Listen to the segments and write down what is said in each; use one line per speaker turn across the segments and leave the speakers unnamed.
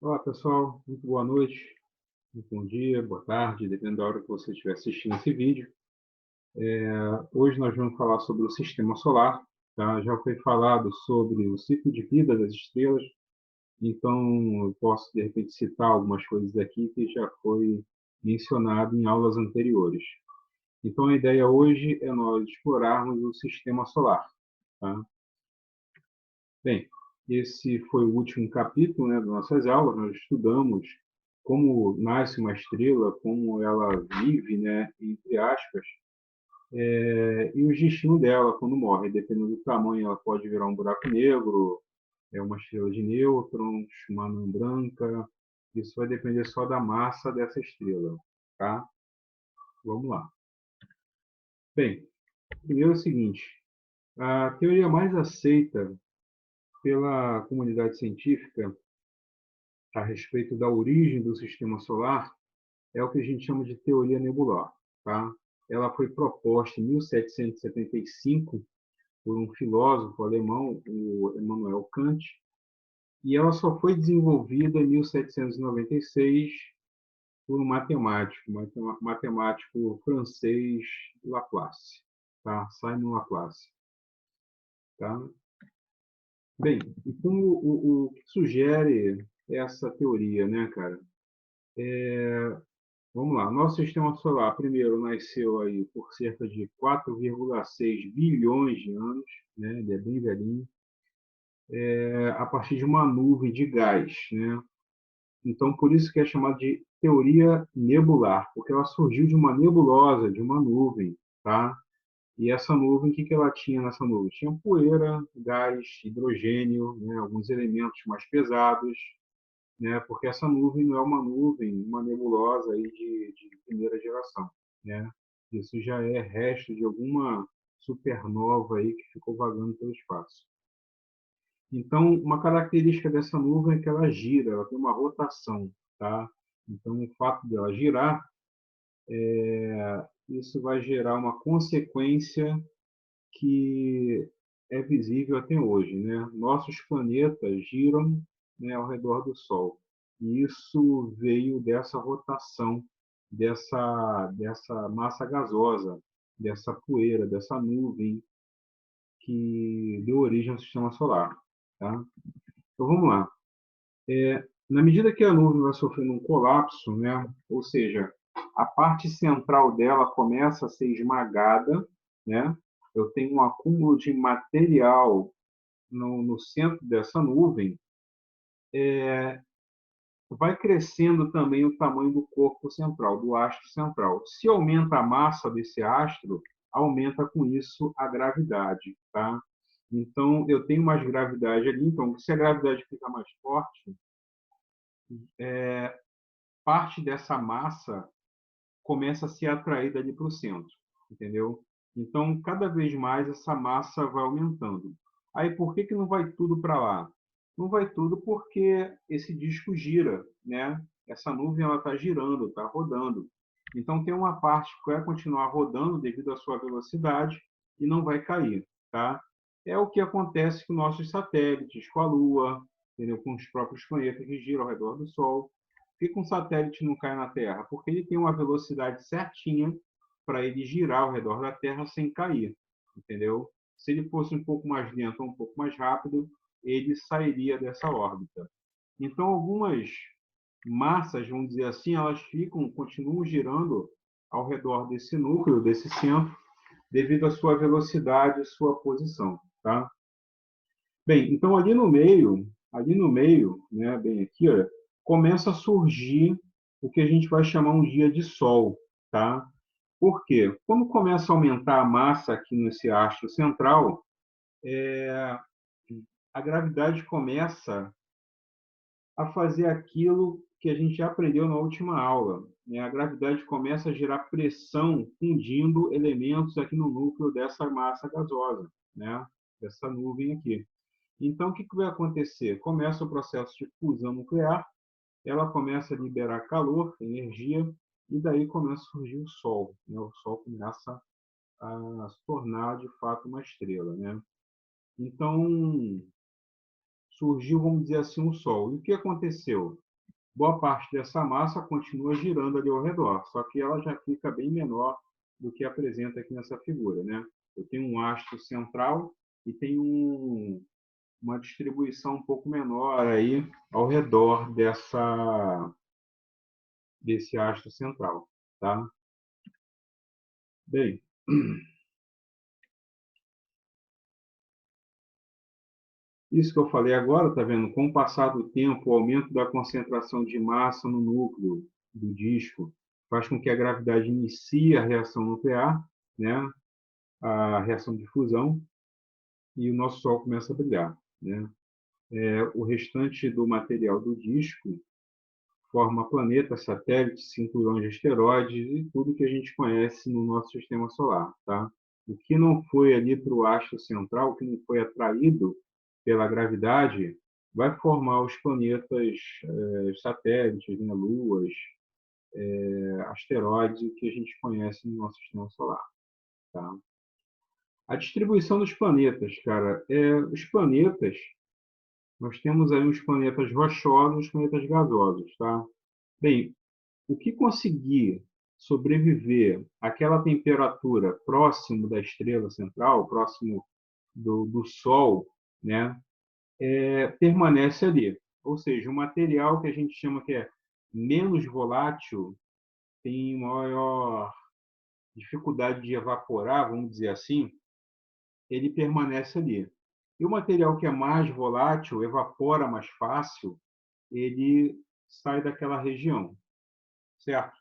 Olá, pessoal. Muito boa noite, muito bom dia, boa tarde, dependendo da hora que você estiver assistindo esse vídeo. Hoje nós vamos falar sobre o sistema solar. Tá? Já foi falado sobre o ciclo de vida das estrelas, então eu posso, de repente, citar algumas coisas aqui que já foi mencionado em aulas anteriores. Então, a ideia hoje é nós explorarmos o sistema solar. Tá? Bem, esse foi o último capítulo, né, das nossas aulas. Nós estudamos como nasce uma estrela, como ela vive, né, entre aspas, e o destino dela quando morre. Dependendo do tamanho, ela pode virar um buraco negro, uma estrela de nêutrons, uma anã branca. Isso vai depender só da massa dessa estrela, tá? Vamos lá. Bem, primeiro é o seguinte: a teoria mais aceita pela comunidade científica a respeito da origem do sistema solar é o que a gente chama de teoria nebular. Tá? Ela foi proposta em 1775 por um filósofo alemão, o Immanuel Kant, e ela só foi desenvolvida em 1796 por um matemático francês, Laplace, tá? Simon Laplace. Tá? Bem, então o que sugere essa teoria, né, cara? Vamos lá. Nosso sistema solar, primeiro, nasceu aí por cerca de 4,6 bilhões de anos, né? Ele é bem velhinho, a partir de uma nuvem de gás, né? Então, por isso que é chamado de teoria nebular, porque ela surgiu de uma nebulosa, de uma nuvem, tá? E essa nuvem, o que ela tinha nessa nuvem? Tinha poeira, gás, hidrogênio, né? Alguns elementos mais pesados, né? Porque essa nuvem não é uma nuvem, uma nebulosa aí de primeira geração, né? Isso já é resto de alguma supernova aí que ficou vagando pelo espaço. Então, uma característica dessa nuvem é que ela gira, ela tem uma rotação, tá? Então, o fato dela girar, isso vai gerar uma consequência que é visível até hoje, né? Nossos planetas giram, né, ao redor do Sol. E isso veio dessa rotação, dessa massa gasosa, dessa poeira, dessa nuvem que deu origem ao sistema solar. Tá? Então vamos lá. Na medida que a nuvem vai sofrendo um colapso, né, ou seja, a parte central dela começa a ser esmagada, né, eu tenho um acúmulo de material no centro dessa nuvem, vai crescendo também o tamanho do corpo central, do astro central. Se aumenta a massa desse astro, aumenta com isso a gravidade, tá? Então, eu tenho mais gravidade ali. Então, se a gravidade fica mais forte, parte dessa massa começa a ser atraída ali para o centro, entendeu? Então, cada vez mais essa massa vai aumentando. Aí, por que não vai tudo para lá? Não vai tudo porque esse disco gira, né? Essa nuvem ela está girando, está rodando. Então, tem uma parte que vai continuar rodando devido à sua velocidade e não vai cair, tá? É o que acontece com nossos satélites, com a Lua, entendeu? Com os próprios planetas que giram ao redor do Sol. Por que um satélite não cai na Terra? Porque ele tem uma velocidade certinha para ele girar ao redor da Terra sem cair, entendeu? Se ele fosse um pouco mais lento ou um pouco mais rápido, ele sairia dessa órbita. Então, algumas massas, vamos dizer assim, elas continuam girando ao redor desse núcleo, desse centro, devido à sua velocidade e sua posição, tá? Bem, então ali no meio, né, bem aqui, ó, começa a surgir o que a gente vai chamar um dia de sol, tá? Por quê? Quando começa a aumentar a massa aqui nesse astro central, a gravidade começa a fazer aquilo que a gente já aprendeu na última aula, né? A gravidade começa a gerar pressão fundindo elementos aqui no núcleo dessa massa gasosa, né? Dessa nuvem aqui. Então, o que vai acontecer? Começa o processo de fusão nuclear, ela começa a liberar calor, energia, e daí começa a surgir o Sol. Né? O Sol começa a se tornar, de fato, uma estrela. Né? Então, surgiu, vamos dizer assim, o Sol. E o que aconteceu? boa parte dessa massa continua girando ali ao redor, só que ela já fica bem menor do que apresenta aqui nessa figura, né? Eu tenho um astro central e tenho uma distribuição um pouco menor aí ao redor desse astro central, tá? Bem, isso que eu falei agora, tá vendo? Com o passar do tempo, o aumento da concentração de massa no núcleo do disco faz com que a gravidade inicie a reação nuclear, né? A reação de fusão, e o nosso Sol começa a brilhar, né? O restante do material do disco forma planetas, satélites, cinturões de asteroides e tudo que a gente conhece no nosso sistema solar, tá? O que não foi ali para o astro central, o que não foi atraído pela gravidade, vai formar os planetas, satélites, né, luas, asteroides, o que a gente conhece no nosso sistema solar, tá? A distribuição dos planetas, cara, os planetas, nós temos aí os planetas rochosos e os planetas gasosos, tá? Bem, o que conseguir sobreviver àquela temperatura próximo da estrela central, próximo do Sol, né, permanece ali. Ou seja, o material que a gente chama que é menos volátil tem maior dificuldade de evaporar, vamos dizer assim, ele permanece ali. E o material que é mais volátil, evapora mais fácil, ele sai daquela região, certo?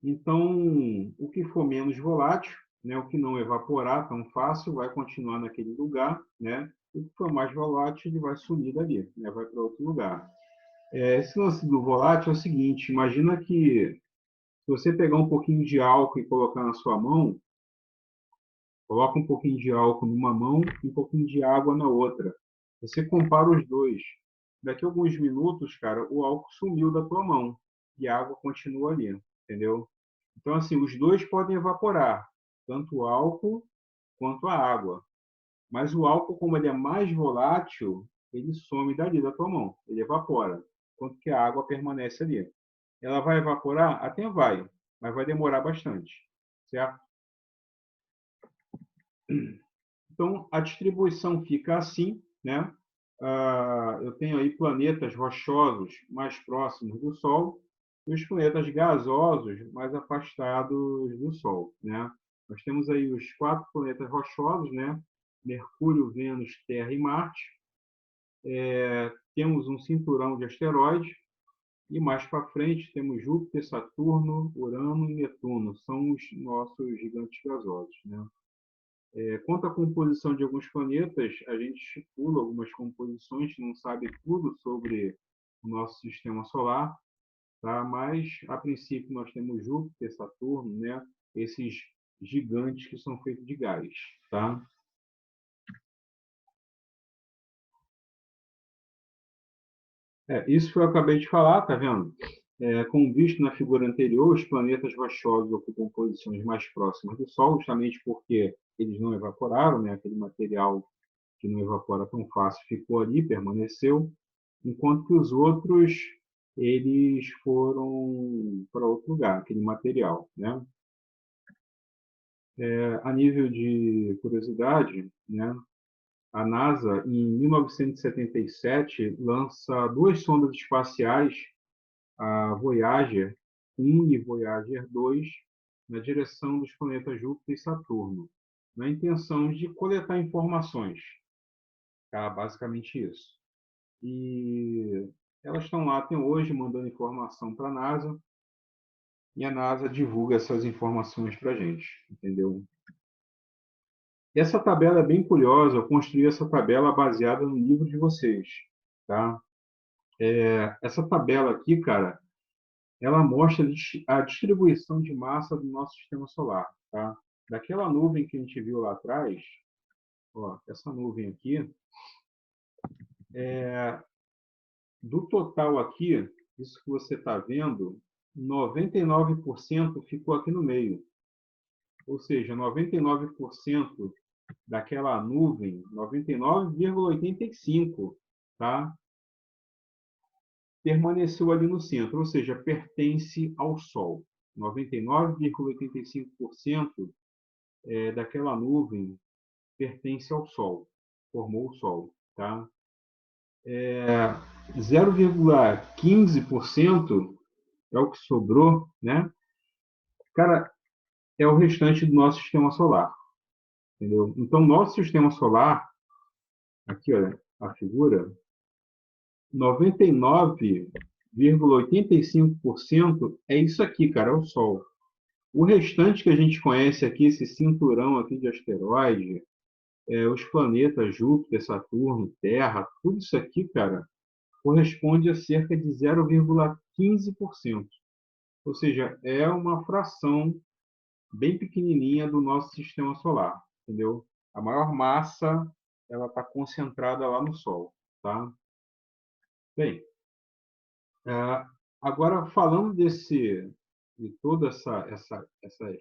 Então, o que for menos volátil, né, o que não evaporar tão fácil, vai continuar naquele lugar, né? O que for mais volátil, ele vai sumir dali, né? Vai para outro lugar. Esse lance do volátil é o seguinte: imagina que se você pegar um pouquinho de álcool e colocar na sua mão, coloca um pouquinho de álcool numa mão e um pouquinho de água na outra. Você compara os dois. Daqui a alguns minutos, cara, o álcool sumiu da tua mão e a água continua ali, entendeu? Então, assim, os dois podem evaporar, tanto o álcool quanto a água. Mas o álcool, como ele é mais volátil, ele some dali da tua mão, ele evapora, enquanto que a água permanece ali. Ela vai evaporar? Até vai, mas vai demorar bastante, certo? Então, a distribuição fica assim, né? Eu tenho aí planetas rochosos mais próximos do Sol e os planetas gasosos mais afastados do Sol, né? Nós temos aí os 4 planetas rochosos, né? Mercúrio, Vênus, Terra e Marte. Temos um cinturão de asteroides e mais para frente temos Júpiter, Saturno, Urano e Netuno. São os nossos gigantes gasosos, né? Quanto à composição de alguns planetas, a gente estipula algumas composições, não sabe tudo sobre o nosso sistema solar, tá? Mas, a princípio, nós temos Júpiter, Saturno, né? Esses gigantes que são feitos de gás. Tá? Isso que eu acabei de falar, tá vendo? Como visto na figura anterior, os planetas rochosos ocupam posições mais próximas do Sol, justamente porque eles não evaporaram, né? Aquele material que não evapora tão fácil ficou ali, permaneceu, enquanto que os outros eles foram para outro lugar, aquele material, né? A nível de curiosidade, né? A NASA, em 1977, lança 2 sondas espaciais, a Voyager 1 e Voyager 2, na direção dos planetas Júpiter e Saturno, na intenção de coletar informações. Tá? Basicamente isso. E elas estão lá até hoje mandando informação para a NASA e a NASA divulga essas informações para a gente, entendeu? E essa tabela é bem curiosa, eu construí essa tabela baseada no livro de vocês, tá? Essa tabela aqui, cara, ela mostra a distribuição de massa do nosso sistema solar, tá? Daquela nuvem que a gente viu lá atrás, ó, essa nuvem aqui, do total aqui, isso que você está vendo, 99% ficou aqui no meio. Ou seja, 99% daquela nuvem, 99,85, tá? permaneceu ali no centro, ou seja, pertence ao Sol. 99,85% daquela nuvem pertence ao Sol, formou o Sol. Tá? 0,15% é o que sobrou, né? Cara, é o restante do nosso sistema solar, entendeu? Então, nosso sistema solar, aqui, olha, a figura, 99,85% é isso aqui, cara, é o Sol. O restante que a gente conhece aqui, esse cinturão aqui de asteroide, os planetas Júpiter, Saturno, Terra, tudo isso aqui, cara, corresponde a cerca de 0,15%. Ou seja, é uma fração bem pequenininha do nosso sistema solar, entendeu? A maior massa ela está concentrada lá no Sol, tá? Bem, agora falando de toda essas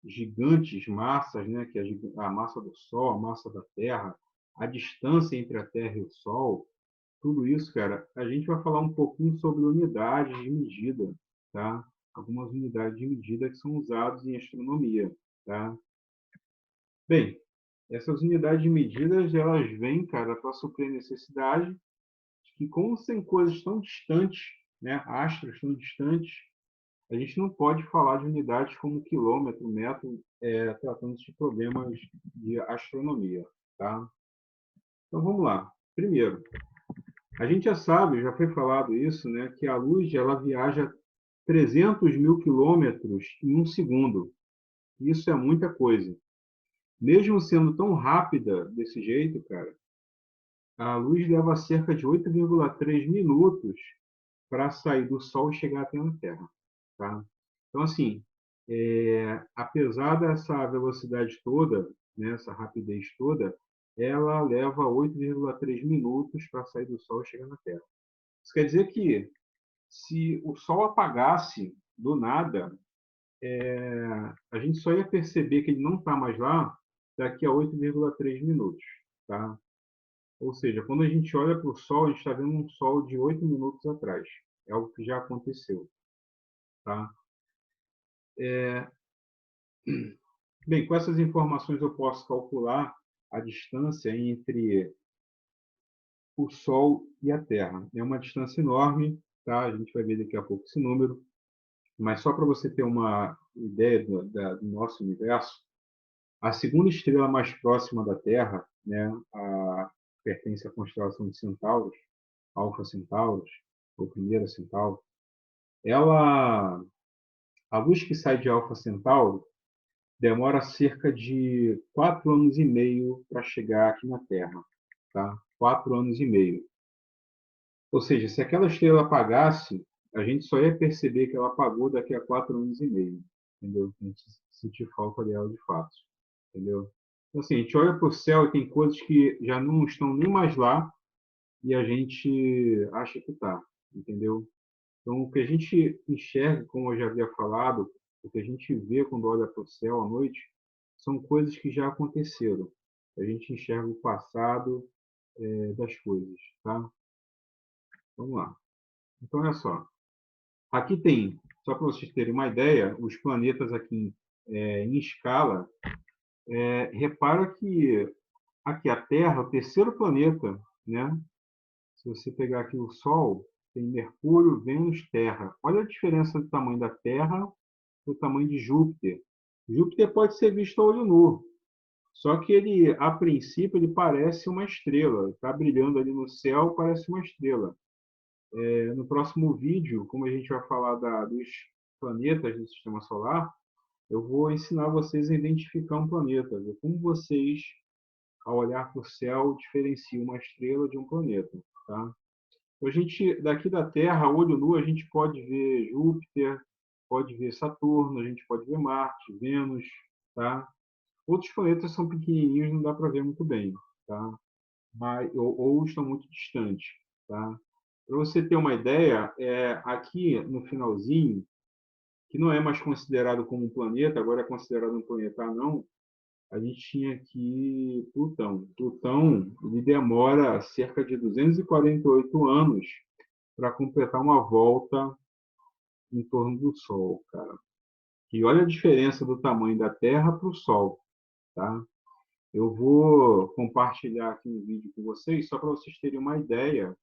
gigantes massas, né, que é a massa do Sol, a massa da Terra, a distância entre a Terra e o Sol, tudo isso, cara, a gente vai falar um pouquinho sobre unidades de medida, tá? Algumas unidades de medida que são usadas em astronomia, tá? Bem, essas unidades de medidas, elas vêm, cara, para suprir a necessidade de que, como são coisas tão distantes, né, astros tão distantes, a gente não pode falar de unidades como quilômetro, metro, tratando-se de problemas de astronomia, tá? Então, vamos lá. Primeiro, a gente já sabe, já foi falado isso, né, que a luz ela viaja 300 mil quilômetros em um segundo. Isso é muita coisa. Mesmo sendo tão rápida desse jeito, cara, a luz leva cerca de 8,3 minutos para sair do Sol e chegar até a Terra. Tá? Então, assim, apesar dessa velocidade toda, né, essa rapidez toda, ela leva 8,3 minutos para sair do Sol e chegar na Terra. Isso quer dizer que, se o Sol apagasse do nada, a gente só ia perceber que ele não está mais lá daqui a 8,3 minutos. Tá? Ou seja, quando a gente olha para o Sol, a gente está vendo um Sol de 8 minutos atrás. É algo que já aconteceu. Tá? Bem, com essas informações eu posso calcular a distância entre o Sol e a Terra. É uma distância enorme, tá? A gente vai ver daqui a pouco esse número, mas só para você ter uma ideia do nosso universo, a segunda estrela mais próxima da Terra, né, pertence à constelação de Centauros, Alfa Centauros, ou Primeira Centauro, ela, a luz que sai de Alfa Centauro demora cerca de 4 anos e meio para chegar aqui na Terra. Tá? 4 anos e meio. Ou seja, se aquela estrela apagasse, a gente só ia perceber que ela apagou daqui a 4 anos e meio. Entendeu? A gente sentir falta dela de fato. Entendeu? Então, assim, a gente olha para o céu e tem coisas que já não estão nem mais lá e a gente acha que está. Entendeu? Então, o que a gente enxerga, como eu já havia falado, o que a gente vê quando olha para o céu à noite, são coisas que já aconteceram. A gente enxerga o passado das coisas, tá? Vamos lá. Então, olha só. Aqui tem, só para vocês terem uma ideia, os planetas aqui em escala. Repara que aqui a Terra, o terceiro planeta, né? Se você pegar aqui o Sol, tem Mercúrio, Vênus, Terra. Olha a diferença do tamanho da Terra do tamanho de Júpiter. Júpiter pode ser visto a olho nu, só que ele, a princípio, ele parece uma estrela. Está brilhando ali no céu, parece uma estrela. No próximo vídeo, como a gente vai falar dos planetas do Sistema Solar, eu vou ensinar vocês a identificar um planeta, ver como vocês, ao olhar para o céu, diferenciam uma estrela de um planeta. Tá? A gente, daqui da Terra, a olho nu, a gente pode ver Júpiter, pode ver Saturno, a gente pode ver Marte, Vênus, tá? Outros planetas são pequenininhos, não dá para ver muito bem, tá? Ou estão muito distantes, tá? Para você ter uma ideia, aqui no finalzinho, que não é mais considerado como um planeta, agora é considerado um planeta anão, a gente tinha aqui Plutão. Plutão, ele demora cerca de 248 anos para completar uma volta em torno do Sol, cara. E olha a diferença do tamanho da Terra para o Sol, tá? Eu vou compartilhar aqui um vídeo com vocês, só para vocês terem uma ideia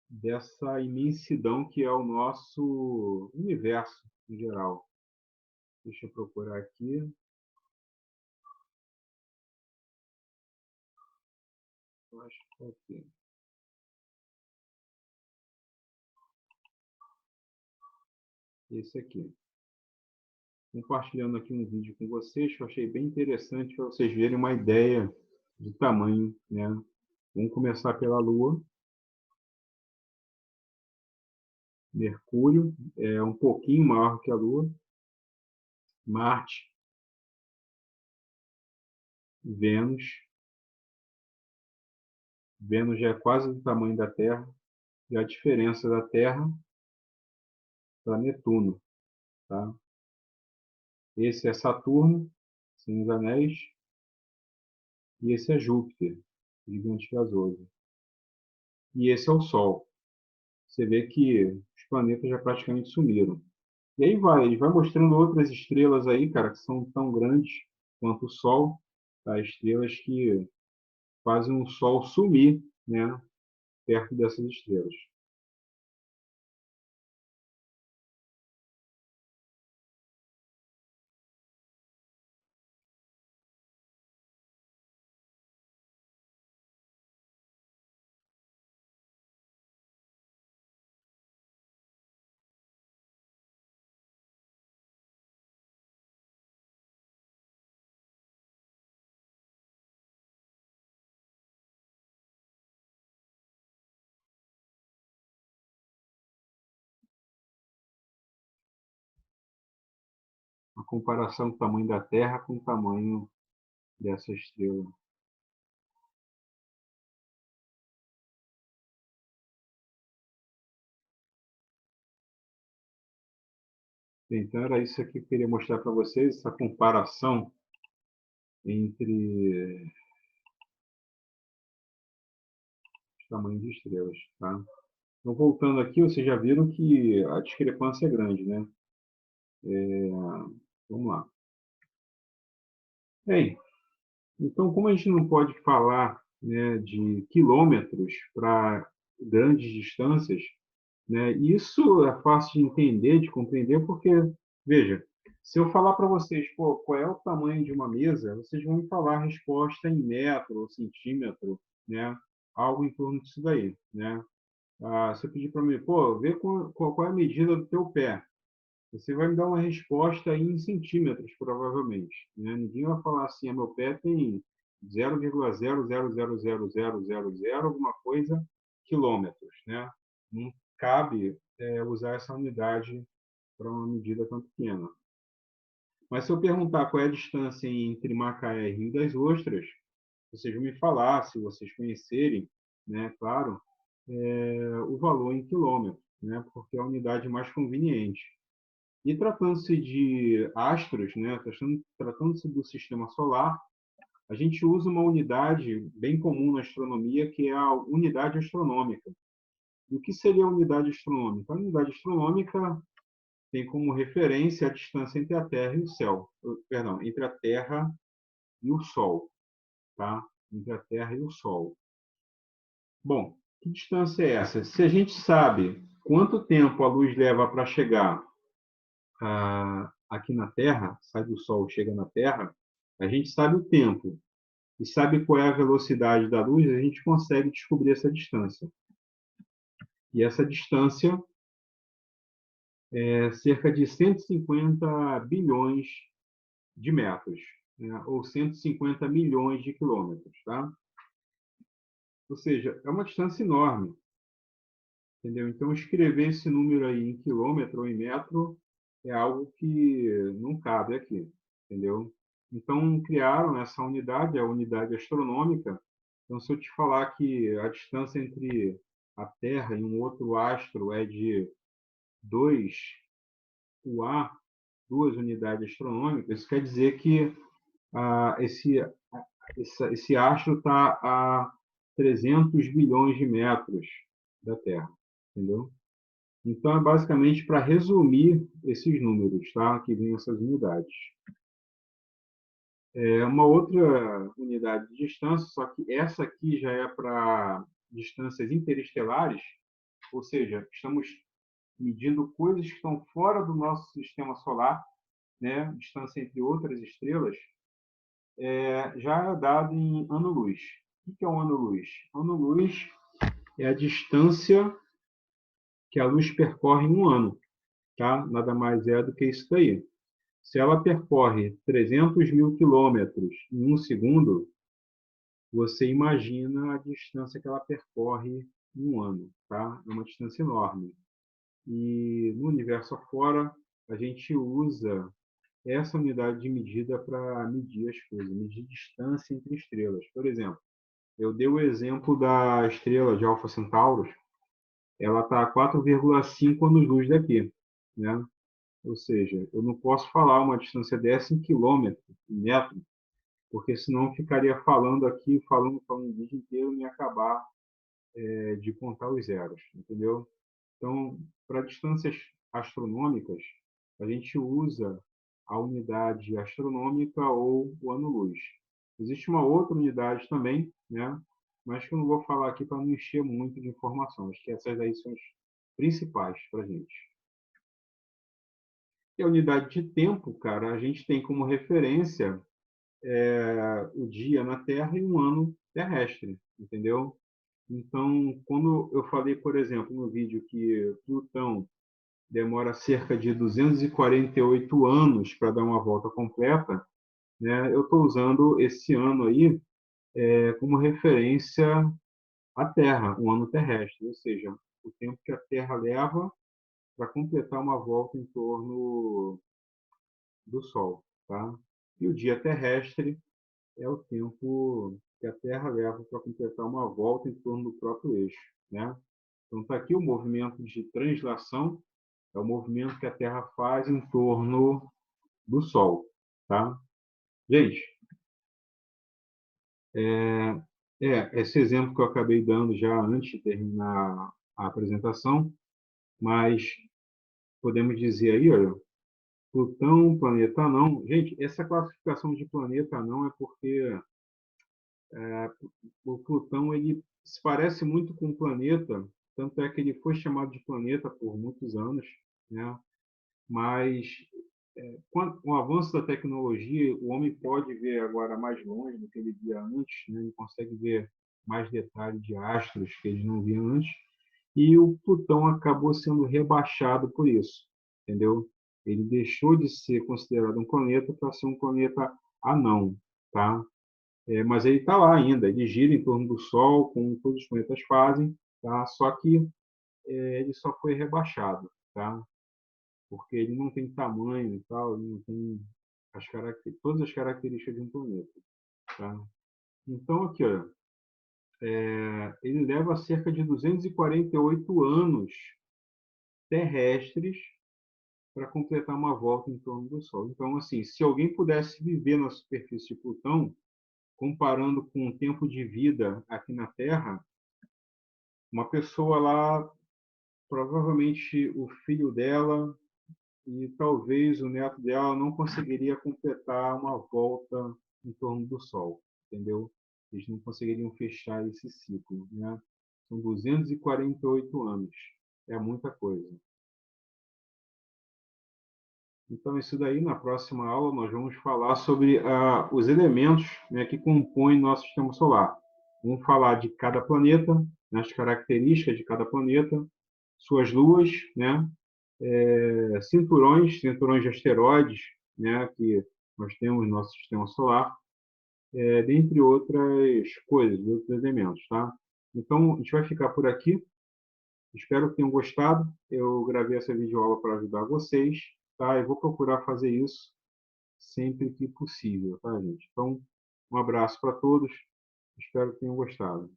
dessa imensidão que é o nosso universo em geral. Deixa eu procurar aqui. Eu acho que está aqui. Esse aqui. Compartilhando aqui um vídeo com vocês que eu achei bem interessante para vocês verem uma ideia do tamanho, né? Vamos começar pela Lua. Mercúrio é um pouquinho maior que a Lua. Marte, Vênus. Vênus já é quase do tamanho da Terra. E a diferença da Terra para Netuno, tá? Esse é Saturno, sem os anéis. E esse é Júpiter, gigante gasoso. E esse é o Sol. Você vê que os planetas já praticamente sumiram. E aí ele vai mostrando outras estrelas aí, cara, que são tão grandes quanto o Sol, tá? Estrelas que fazem o Sol sumir, né, perto dessas estrelas. A comparação do tamanho da Terra com o tamanho dessa estrela. Então, era isso aqui que eu queria mostrar para vocês, essa comparação entre os tamanhos de estrelas, tá? Então, voltando aqui, vocês já viram que a discrepância é grande, né? Vamos lá. Bem, então, como a gente não pode falar, né, de quilômetros para grandes distâncias, né, isso é fácil de entender, de compreender, porque, veja, se eu falar para vocês, pô, qual é o tamanho de uma mesa, vocês vão me falar a resposta em metro ou centímetro, né, algo em torno disso daí, né? Se eu pedir para mim, pô, vê qual é a medida do teu pé, você vai me dar uma resposta em centímetros, provavelmente, né? Ninguém vai falar assim, meu pé tem 0,0000000 alguma coisa quilômetros, né? Não cabe usar essa unidade para uma medida tão pequena. Mas se eu perguntar qual é a distância entre Macaé e Rio das Ostras, vocês vão me falar, se vocês conhecerem, né, claro, o valor em quilômetros, né, porque é a unidade mais conveniente. E tratando-se de astros, né, tratando-se do sistema solar, a gente usa uma unidade bem comum na astronomia, que é a unidade astronômica. E o que seria a unidade astronômica? A unidade astronômica tem como referência a distância entre a Terra e o céu, perdão, entre a Terra e o Sol, tá? Entre a Terra e o Sol. Bom, que distância é essa? Se a gente sabe quanto tempo a luz leva para chegar aqui na Terra, sai do Sol, chega na Terra, a gente sabe o tempo e sabe qual é a velocidade da luz, a gente consegue descobrir essa distância. E essa distância é cerca de 150 bilhões de metros, né? Ou 150 milhões de quilômetros, tá? Ou seja, é uma distância enorme, entendeu? Então, escrever esse número aí em quilômetro ou em metro é algo que não cabe aqui, entendeu? Então, criaram essa unidade, a unidade astronômica. Então, se eu te falar que a distância entre a Terra e um outro astro é de 2 UA, 2 unidades astronômicas, isso quer dizer que esse astro está a 300 bilhões de metros, da Terra, entendeu? Então, é basicamente para resumir esses números, tá? Que vêm essas unidades. Uma outra unidade de distância, só que essa aqui já é para distâncias interestelares, ou seja, estamos medindo coisas que estão fora do nosso sistema solar, né? Distância entre outras estrelas, já é dado em ano-luz. O que é um ano-luz? Ano-luz é a distância que a luz percorre em um ano, tá? Nada mais é do que isso daí. Se ela percorre 300 mil quilômetros em um segundo, você imagina a distância que ela percorre em um ano, tá? É uma distância enorme. E no universo afora, a gente usa essa unidade de medida para medir as coisas, medir distância entre estrelas. Por exemplo, eu dei o exemplo da estrela de Alpha Centaurus, ela está a 4,5 anos-luz daqui, né? Ou seja, eu não posso falar uma distância dessa em quilômetro, em metro, porque senão eu ficaria falando aqui, falando o vídeo inteiro e acabar de contar os zeros, entendeu? Então, para distâncias astronômicas, a gente usa a unidade astronômica ou o ano-luz. Existe uma outra unidade também, né? Mas que eu não vou falar aqui para não encher muito de informações, que essas aí são as principais para a gente. E a unidade de tempo, cara, a gente tem como referência o dia na Terra e um ano terrestre, entendeu? Então, quando eu falei, por exemplo, no vídeo que Plutão demora cerca de 248 anos para dar uma volta completa, né, eu estou usando esse ano aí como referência à Terra, um ano terrestre, ou seja, o tempo que a Terra leva para completar uma volta em torno do Sol, tá? E o dia terrestre é o tempo que a Terra leva para completar uma volta em torno do próprio eixo, né? Então está aqui o movimento de translação, é o movimento que a Terra faz em torno do Sol, tá? Gente, esse exemplo que eu acabei dando já antes de terminar a apresentação, mas podemos dizer aí, olha, Plutão, planeta não. Gente, essa classificação de planeta não é porque o Plutão ele se parece muito com o planeta, tanto é que ele foi chamado de planeta por muitos anos, né? Mas com o avanço da tecnologia, o homem pode ver agora mais longe do que ele via antes, né? Ele consegue ver mais detalhes de astros que ele não via antes, e o Plutão acabou sendo rebaixado por isso, entendeu? Ele deixou de ser considerado um planeta para ser um planeta anão, tá? Mas ele está lá ainda, ele gira em torno do Sol, como todos os planetas fazem, tá? Só que ele só foi rebaixado, tá? Porque ele não tem tamanho e tal, ele não tem todas as características de um planeta, tá? Então, aqui, ó, ele leva cerca de 248 anos terrestres para completar uma volta em torno do Sol. Então, assim, se alguém pudesse viver na superfície de Plutão, comparando com o tempo de vida aqui na Terra, uma pessoa lá, provavelmente o filho dela e talvez o neto dela não conseguiria completar uma volta em torno do Sol, entendeu? Eles não conseguiriam fechar esse ciclo, né? São 248 anos, é muita coisa. Então, isso daí, na próxima aula, nós vamos falar sobre os elementos, né, que compõem nosso sistema solar. Vamos falar de cada planeta, né, as características de cada planeta, suas luas, né, cinturões de asteroides, né, que nós temos no nosso sistema solar, dentre outras coisas, outros elementos, tá? Então, a gente vai ficar por aqui. Espero que tenham gostado. Eu gravei essa videoaula para ajudar vocês, tá? Eu vou procurar fazer isso sempre que possível, tá, gente? Então, um abraço para todos. Espero que tenham gostado.